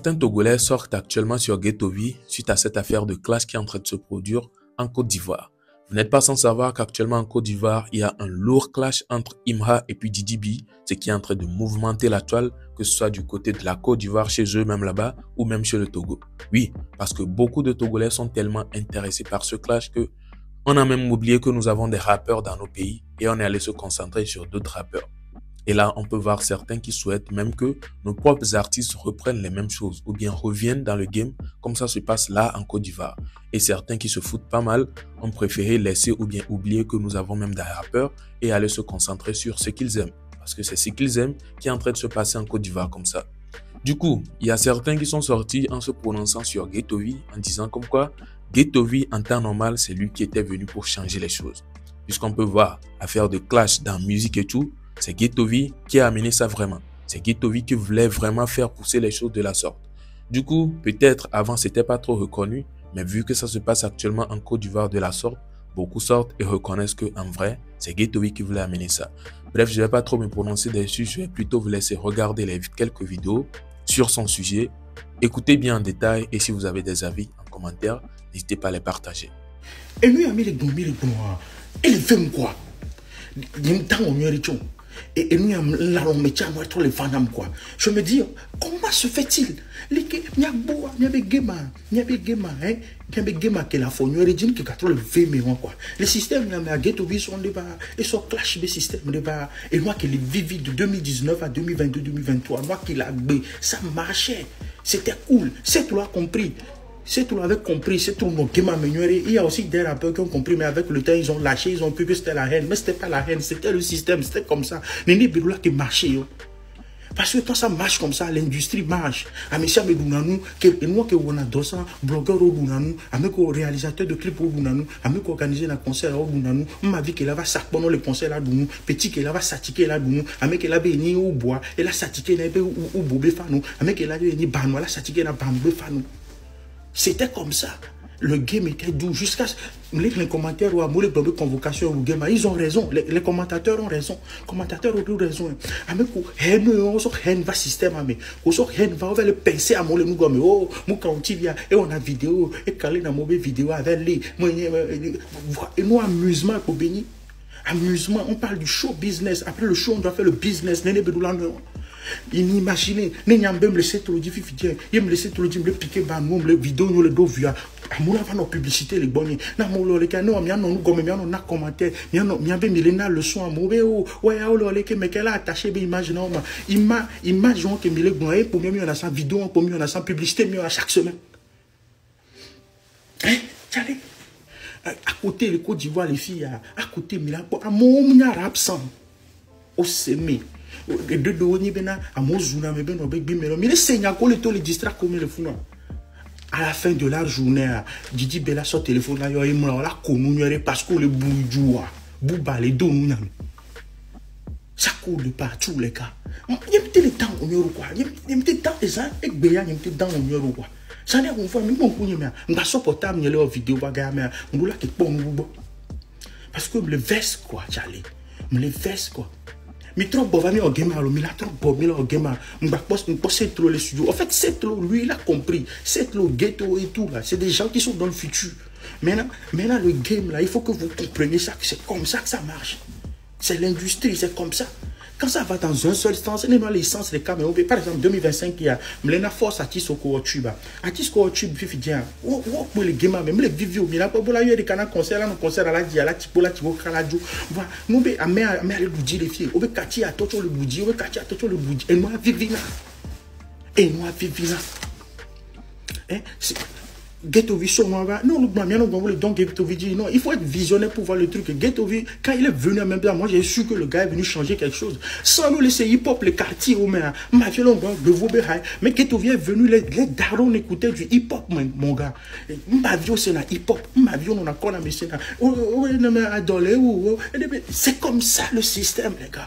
Certains Togolais sortent actuellement sur Ghettovie suite à cette affaire de clash qui est en train de se produire en Côte d'Ivoire. Vous n'êtes pas sans savoir qu'actuellement en Côte d'Ivoire, il y a un lourd clash entre Imra et puis Didi B, ce qui est en train de mouvementer la toile, que ce soit du côté de la Côte d'Ivoire, chez eux même là-bas, ou même chez le Togo. Oui, parce que beaucoup de Togolais sont tellement intéressés par ce clash que on a même oublié que nous avons des rappeurs dans nos pays et on est allé se concentrer sur d'autres rappeurs. Et là, on peut voir certains qui souhaitent même que nos propres artistes reprennent les mêmes choses ou bien reviennent dans le game comme ça se passe là en Côte d'Ivoire. Et certains qui se foutent pas mal ont préféré laisser ou bien oublier que nous avons même des rappeurs et aller se concentrer sur ce qu'ils aiment. Parce que c'est ce qu'ils aiment qui est en train de se passer en Côte d'Ivoire comme ça. Du coup, il y a certains qui sont sortis en se prononçant sur Ghettovie en disant comme quoi Ghettovie en temps normal, c'est lui qui était venu pour changer les choses. Puisqu'on peut voir affaire de clash dans la musique et tout, c'est Ghettovie qui a amené ça vraiment. C'est Ghettovie qui voulait vraiment faire pousser les choses de la sorte. Du coup, peut-être avant c'était pas trop reconnu, mais vu que ça se passe actuellement en Côte d'Ivoire de la sorte, beaucoup sortent et reconnaissent que en vrai, c'est Ghettovie qui voulait amener ça. Bref, je vais pas trop me prononcer dessus, je vais plutôt vous laisser regarder quelques vidéos sur son sujet. Écoutez bien en détail et si vous avez des avis en commentaire, n'hésitez pas à les partager. Et lui a mis les gommes, il fait quoi? Et nous, trop les fanam quoi. Je me dis, comment se fait-il? Il y a des gamins qui la font, il y a qui trop le vémément quoi. Le système, il y a Ghettovie, sont débat, et son clash de système débat. Et moi qui l'ai vécu de 2019 à 2022-2023, moi qui l'a bé, ça marchait. C'était cool. C'est tout là compris. C'est tout avait compris, c'est tout mon game amélioré. Il y a aussi des rappeurs qui ont compris, mais avec le temps, ils ont lâché, ils ont cru que c'était la haine. Mais c'était pas la haine, c'était le système, c'était comme ça. Néné Bédoula qui marchait. Parce que quand ça marche comme ça, l'industrie marche. Amisha Bedounanou, et moi qui on a 200 blogueurs au Dounanou, avec le réalisateur de clips au Dounanou, avec organiser un concert au Dounanou, ma vie qu'elle va sac pendant le concert là Dounou, petit qu'elle va s'attiquer là Dounou, avec elle a béni au bois, elle a s'attiqué là au Bobé Fanou, avec elle a béni Banou, elle a s'attiqué là Bambé Fanou. C'était comme ça. Le game était doux. Jusqu'à les commentaires ou à les convocations au game, ils ont raison. Les commentateurs ont raison. Les commentateurs ont raison. Avec haine, on sort haine va système. On sort haine va le penser à mon nous gomme. Oh, mon cantivia. Et on a vidéo. Et calé dans mauvaise vidéo avec les. Et nous, amusement pour bénir. Amusement. On parle du show business. Après le show, on doit faire le business. Néné Bédoula. Imaginez, ne nyambe me laisser trop dit fifitien, il me laisser trop dit me piquer ban nous le vidéo nous le do via. Amoula va nos publicité les bonnes. Na molo le cano mi anon gomme mi anon na commentaire, mi anon mi ambe milena le son amobé o ouais o le que me qu'elle a attaché be image non ma image on que mi le bon et pour mieux on a sa vidéo pour mieux on a sa publicité mieux à chaque semaine. Hein, allez. À côté le Côte d'Ivoire les filles à côté mi là à mon absent au semé. Les deux doni bena à mon journal mais ben obé bimelo mais les seigneurs qu'on le distract comme le fou à la fin de la journée Didi Bella son téléphone là yo il la connu parce que le boujou bouba les deux nous ça court de partout les gars il y a peut-être le temps on y quoi il y a peut-être temps ça et béya il y a peut-être temps on y quoi ça n'est qu'on fait mais mon couille mais on va supportable les vidéo bagarre mais on là qui bon parce que le veste quoi Charlie le veste quoi. Mais trop bon, va au game, mais là trop bon, au game, c'est trop les studios. En fait, c'est trop, lui, il a compris. C'est trop ghetto et tout, là. C'est des gens qui sont dans le futur. Maintenant, le game, là, il faut que vous compreniez ça, que c'est comme ça que ça marche. C'est l'industrie, c'est comme ça. Quand ça va dans un seul sens, c'est pas l'essence des caméras. Par exemple, 2025, il y a Mlena Force artiste au Kouachuba. Artiste Kouachuba, il dit, oh, pour les gamins, même les vidéos, mais là, pour la il y a des canaux concert, là, nos concerts à la dia, la tipo, Kaladio. Voilà, nous, à le boudi, les filles, on veut catcher à toto le boudi, on veut catcher à toto le boudi. Et moi, vivina. Hein, Ghettovie, non, non, il faut être visionnaire pour voir le truc. Ghettovie, quand il est venu en même temps, moi j'ai su que le gars est venu changer quelque chose. Sans nous laisser hip-hop, les quartiers, mais Ghettovie est venu, les darons écoutaient du hip-hop, mon gars. C'est un hip-hop, c'est comme ça le système, les gars.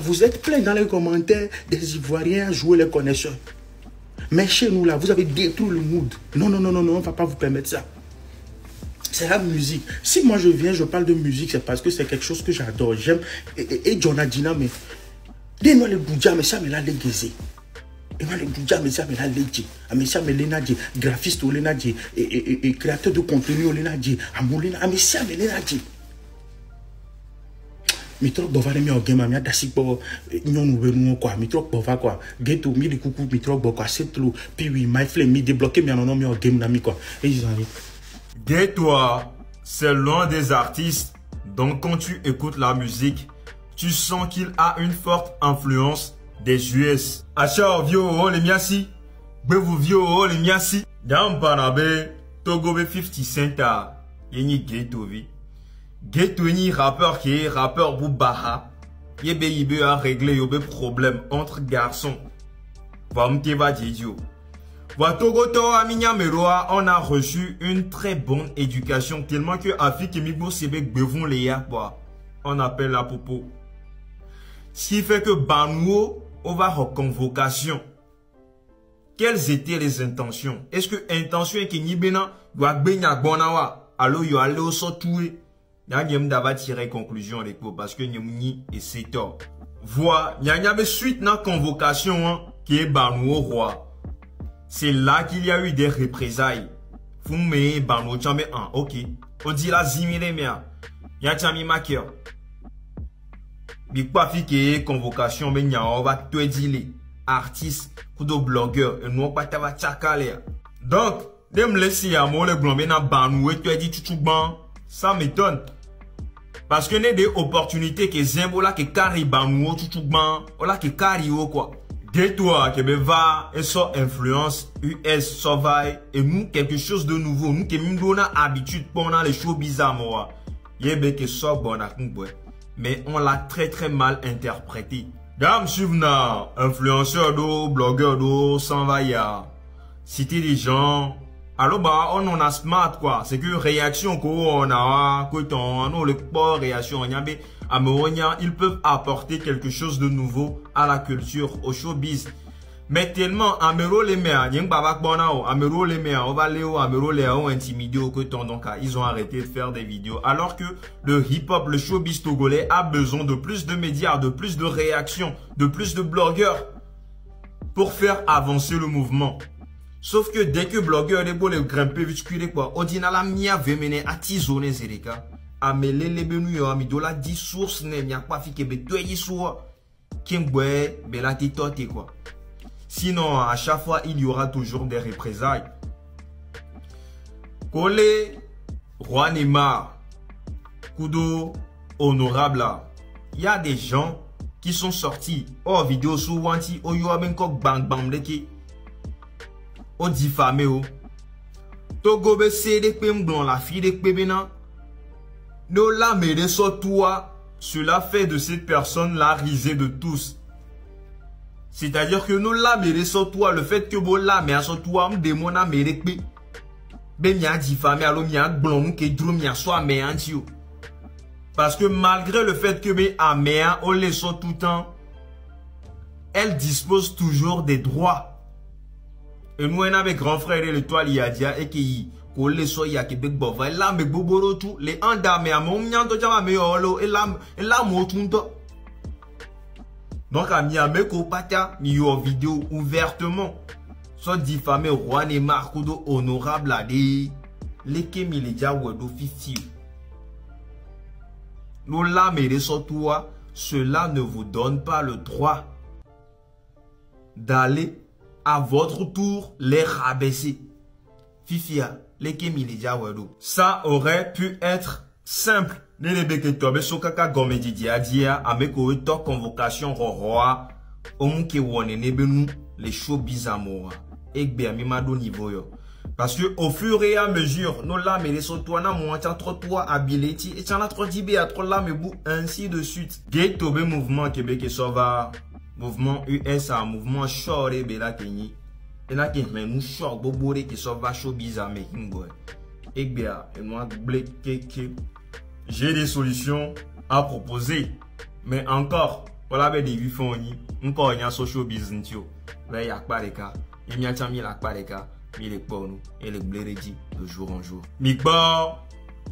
Vous êtes plein dans les commentaires des Ivoiriens jouer les connaisseurs. Mais chez nous, là, vous avez détruit le mood. Non, on ne va pas vous permettre ça. C'est la musique. Si moi je viens, je parle de musique, c'est parce que c'est quelque chose que j'adore. J'aime. Et Jonadina, mais. Dis-moi le boudja, mais ça me l'a déguisé. Et moi, le Dja, mais ça, mais la leche. Mais ça, mais l'enadje. Graphiste, ou l'enadje. Et créateur de contenu, ou l'enadje. Mais ça, mais l'enadje. Mais trop bova mi au game, mi dasi po nyonu benu quoi. Mi trop bova quoi. Ghetto mi de coucou, mi trop bova quoi. C'est tout. Puis oui, my flame mi débloqué mi non mi au game na mi quoi. Et ils ont dit. Ghetto, c'est l'un des artistes. Donc quand tu écoutes la musique, tu sens qu'il a une forte influence des US. Acha vio les miasi, bevu vio les miasi. Dans Banabe, Togo be 50 Cent yeni Ghetto vi. Ghetto ni rappeur qui est rappeur Boubaha. Yebe yibe a réglé yobe problème entre garçons. Vamte va didio. Watogoto Aminia Meroa, on a reçu une très bonne éducation tellement que Afik et Mibo Sebek bevons les quoi. On appelle la popo. Ce qui fait que Banouo, on va en convocation. Quelles étaient les intentions? Est-ce que intention est que Nibena doit benya bonawa? Alors yo allé au sotoué. Nyam d'ava tirer conclusion avec vous parce que Nyamni et c'est tort. Voilà, il y a suite dans convocation qui est Banouo roi. C'est là qu'il y a eu des représailles. Vous mettez Banouo Tchambé 1, ok. On dit la zimile mea. Y'a Tchami Maker. Big Pafi qui est convocation, mais on va te dire artiste, kudo blogueur, et nous on va t'avoir tchakale. Donc, de me laisser à moi le glambé na Banouo, tu as dit tchouchouban, ça m'étonne. Parce que n'est des opportunités que Zembola qui carry Banouo tchouchouban, ou là qui carry ou quoi. Dis-toi que va et son influence US survive et nous quelque chose de nouveau. Nous qui nous donnons habitude pendant les shows bizarres moi. Yébé que ça bon à mais on l'a très mal interprété. Dame suivna influenceur do blogueur do s'en va ya. Citer des gens. Alors bah on en a smart quoi. C'est que réaction qu'on a quand on le pas réaction on y a Améronia, ils peuvent apporter quelque chose de nouveau à la culture, au showbiz. Mais tellement, Améro les mères, Améro les mères, on va aller au Améro les ont intimidé au coton, donc ils ont arrêté de faire des vidéos. Alors que le hip-hop, le showbiz togolais a besoin de plus de médias, de plus de réactions, de plus de blogueurs pour faire avancer le mouvement. Sauf que dès que blogueur est beau les grimper, vite quoi, on dit na la mia vemené à tisonner zereka. Amele les benu amidola 10 sources ne mia pas fi que be toi yiswa kengwe bela titote quoi. Sinon à chaque fois il y aura toujours des représailles. Kole Roi Neymar Kudo honorable. Il y a des gens qui sont sortis en vidéo sur wanti o yo abenko bang bang leki o diffamé o Togo be cede pem dans la fille de pebena. Nous la mêlée sur toi, cela fait de cette personne la risée de tous. C'est-à-dire que nous la mêlée sur toi, le fait que vous la mêlée sur toi, me démon a mêlée que ben m'a diffamé alors m'a blond que drum m'a soit mais antio. Parce que malgré le fait que ben a mêlée on les sort tout le temps, elle dispose toujours des droits. Et nous on avait grand frère et l'étoile Yadia et qui les soya Québec bova là mais boboro tout les andame à mon nyanto jama me olo et là motunto. Donc à miame ko pata mi yo vidéo ouvertement soit diffamé Roi Neymar Kudo honorable à des les kemi les jawedo fifi. Nous là mais sur toi, cela ne vous donne pas le droit d'aller à votre tour les rabaisser. Fifia ça aurait pu être simple. Les convocation roi les showbiz amour niveau. Parce que au fur et à mesure, nous là mais les sotoana moins trop toi ability et t'en as trop dibé à trop là mais bout ainsi de suite. Ghetto mouvement Québec et Sova, mouvement USA, mouvement short et bela Kenya. Et là qui mais nous choc bobore qui Sova showbiz à making boy. Et bien, et moi j'ai des solutions à proposer, mais encore voilà ben des vifons encore y a social business yo. Là y a pas de cas, il y a jamais la pas de cas. Il est pour nous et les bléredi de jour en jour. Mikbar,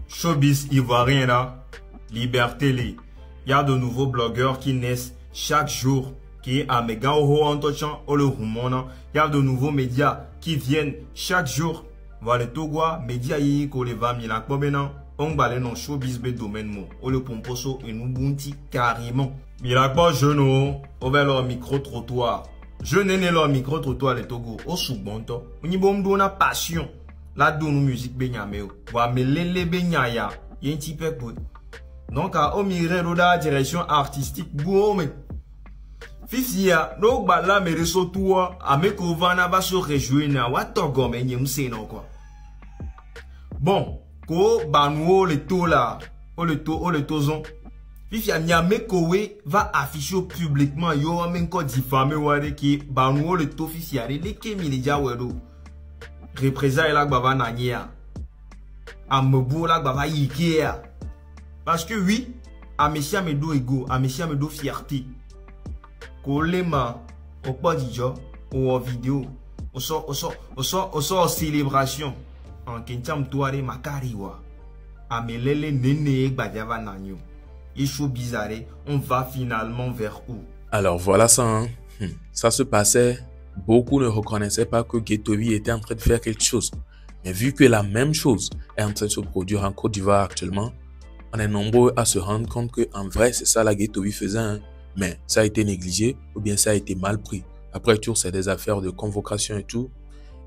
showbiz ivoirien là, liberté les. Il y a de nouveaux blogueurs qui naissent chaque jour qui est à méga haut en touchant le rumon. Il y a de nouveaux médias qui viennent chaque jour. Voilà le Togo, médias yi ko le va mi la kobena. On va aller dans showbiz be domaine mo. O le pomposo et nous bunti carrément. Mi la ko jeune o vers leur micro trottoir. Je n'ai leur micro trottoir le Togo au sous-bonto. On y bom dona passion. La donne musique benyameo. Wa me lele benyaya. Y a un petit peu pour. Donc au mire la direction artistique boum. Fifia no bala me reso toi a me kovana ba so rejoindre na wa togo me nyem se non quoi. Bon, ko banuo le to là, o le tozon. Fifia nyame kowe va afficher publiquement yo men ko diffamer wade ki banuo le to fifia le kemi le ja wedo. Représailles la baba na nya. Amebu la baba yikea. Parce que oui, à Messia me do ego, à Messia me do fierté. Kolema au pas d'idjo ou en vidéo, au sort célébration. En kencham toare makariwa. Amelele nene gbadiava nanyo. Et chaud bizarre, on va finalement vers où? Alors voilà ça, hein. Ça se passait. Beaucoup ne reconnaissaient pas que Ghettovie était en train de faire quelque chose. Mais vu que la même chose est en train de se produire en Côte d'Ivoire actuellement, on est nombreux à se rendre compte qu'en vrai, c'est ça la Ghettovie faisait. Hein. Mais ça a été négligé ou bien ça a été mal pris. Après tout, c'est des affaires de convocation et tout.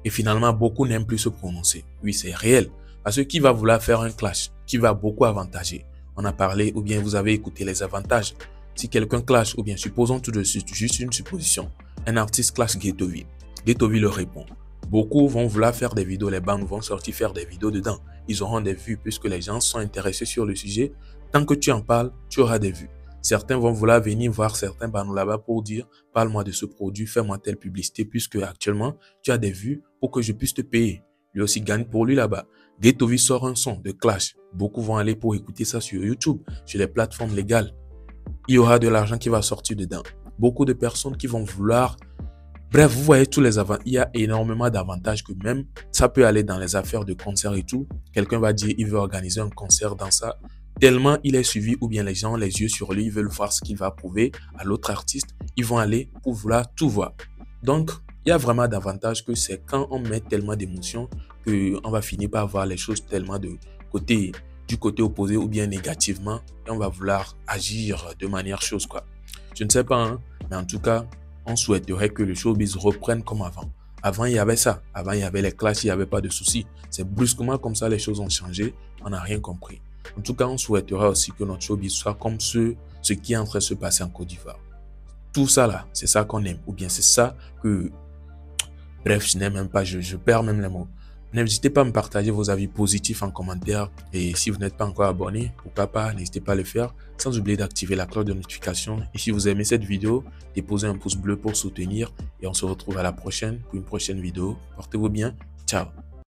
Et finalement, beaucoup n'aiment plus se prononcer. Oui, c'est réel. Parce que qui va vouloir faire un clash? Qui va beaucoup avantager? On a parlé ou bien vous avez écouté les avantages. Si quelqu'un clash ou bien supposons tout de suite, juste une supposition, un artiste clash Ghettovie. Ghettovie le répond. Beaucoup vont vouloir faire des vidéos, les bandes vont sortir faire des vidéos dedans. Ils auront des vues puisque les gens sont intéressés sur le sujet. Tant que tu en parles, tu auras des vues. Certains vont vouloir venir voir certains bandes là-bas pour dire « Parle-moi de ce produit, fais-moi telle publicité puisque actuellement, tu as des vues pour que je puisse te payer. » Lui aussi gagne pour lui là-bas. Ghettovie sort un son de clash. Beaucoup vont aller pour écouter ça sur YouTube, sur les plateformes légales. Il y aura de l'argent qui va sortir dedans. Beaucoup de personnes qui vont vouloir... Bref, vous voyez tous les avantages. Il y a énormément d'avantages que même ça peut aller dans les affaires de concert et tout. Quelqu'un va dire il veut organiser un concert dans ça. Tellement il est suivi ou bien les gens ont les yeux sur lui, ils veulent voir ce qu'il va prouver à l'autre artiste. Ils vont aller pour vouloir tout voir. Donc, il y a vraiment d'avantages que c'est quand on met tellement d'émotions qu'on va finir par voir les choses tellement du côté opposé ou bien négativement et on va vouloir agir de manière chose quoi. Je ne sais pas, hein, mais en tout cas, on souhaiterait que le showbiz reprenne comme avant. Avant, il y avait ça. Avant, il y avait les clashs, il n'y avait pas de soucis. C'est brusquement comme ça, les choses ont changé. On n'a rien compris. En tout cas, on souhaiterait aussi que notre showbiz soit comme ce qui est en train de se passer en Côte d'Ivoire. Tout ça là, c'est ça qu'on aime. Ou bien c'est ça que... Bref, je n'aime même pas, je perds même les mots. N'hésitez pas à me partager vos avis positifs en commentaire. Et si vous n'êtes pas encore abonné, pourquoi pas, n'hésitez pas à le faire. Sans oublier d'activer la cloche de notification. Et si vous aimez cette vidéo, déposez un pouce bleu pour soutenir. Et on se retrouve à la prochaine pour une prochaine vidéo. Portez-vous bien. Ciao.